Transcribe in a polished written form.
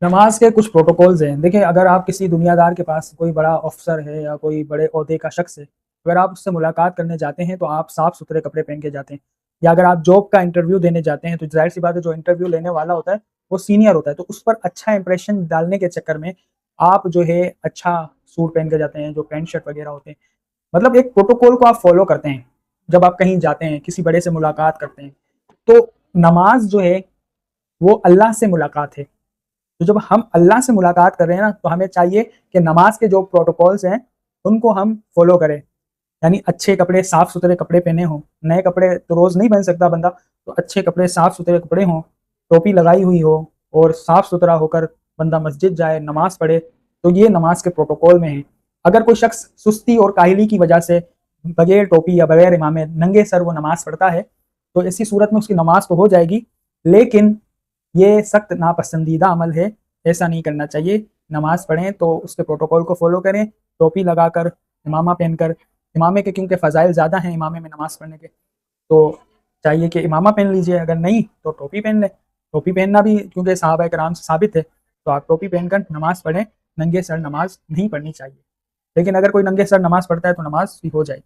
نماز کے کچھ پروٹوکولز ہیں. دیکھیں اگر آپ کسی دنیا دار کے پاس کوئی بڑا افسر ہے یا کوئی بڑے عہدے کا شخص ہے، اگر آپ اس سے ملاقات کرنے جاتے ہیں تو آپ صاف ستھرے کپڑے پہن کے جاتے ہیں. یا اگر آپ جاب کا انٹرویو دینے جاتے ہیں تو ظاہر سی بات ہے جو انٹرویو لینے والا ہوتا ہے وہ سینئر ہوتا ہے، تو اس پر اچھا امپریشن ڈالنے کے چکر میں آپ جو ہے اچھا سوٹ پہن کے جاتے ہیں، جو پینٹ شرٹ وغیرہ ہوتے ہیں. مطلب ایک پروٹوکول کو آپ فالو کرتے ہیں جب آپ کہیں جاتے ہیں، کسی بڑے سے ملاقات کرتے ہیں. تو نماز جو ہے وہ اللہ سے ملاقات ہے. تو جب ہم اللہ سے ملاقات کر رہے ہیں نا تو ہمیں چاہیے کہ نماز کے جو پروٹوکولز ہیں ان کو ہم فالو کریں. یعنی اچھے کپڑے، صاف ستھرے کپڑے پہنے ہوں. نئے کپڑے تو روز نہیں پہن سکتا بندہ، تو اچھے کپڑے، صاف ستھرے کپڑے ہوں، ٹوپی لگائی ہوئی ہو اور صاف ستھرا ہو کر بندہ مسجد جائے، نماز پڑھے. تو یہ نماز کے پروٹوکول میں ہے. اگر کوئی شخص سستی اور کاہلی کی وجہ سے بغیر ٹوپی یا بغیر امامے ننگے سر وہ نماز پڑھتا ہے تو ایسی صورت میں اس کی نماز تو ہو جائے گی، لیکن یہ سخت ناپسندیدہ عمل ہے. ایسا نہیں کرنا چاہیے. نماز پڑھیں تو اس کے پروٹوکول کو فالو کریں، ٹوپی لگا کر، امامہ پہن کر. امامے کے کیونکہ فضائل زیادہ ہیں امامے میں نماز پڑھنے کے، تو چاہیے کہ امامہ پہن لیجئے. اگر نہیں تو ٹوپی پہن لیں. ٹوپی پہننا بھی کیونکہ صحابہ کرام سے ثابت ہے، تو آپ ٹوپی پہن کر نماز پڑھیں. ننگے سر نماز نہیں پڑھنی چاہیے، لیکن اگر کوئی ننگے سر نماز پڑھتا ہے تو نماز بھی ہو جائے.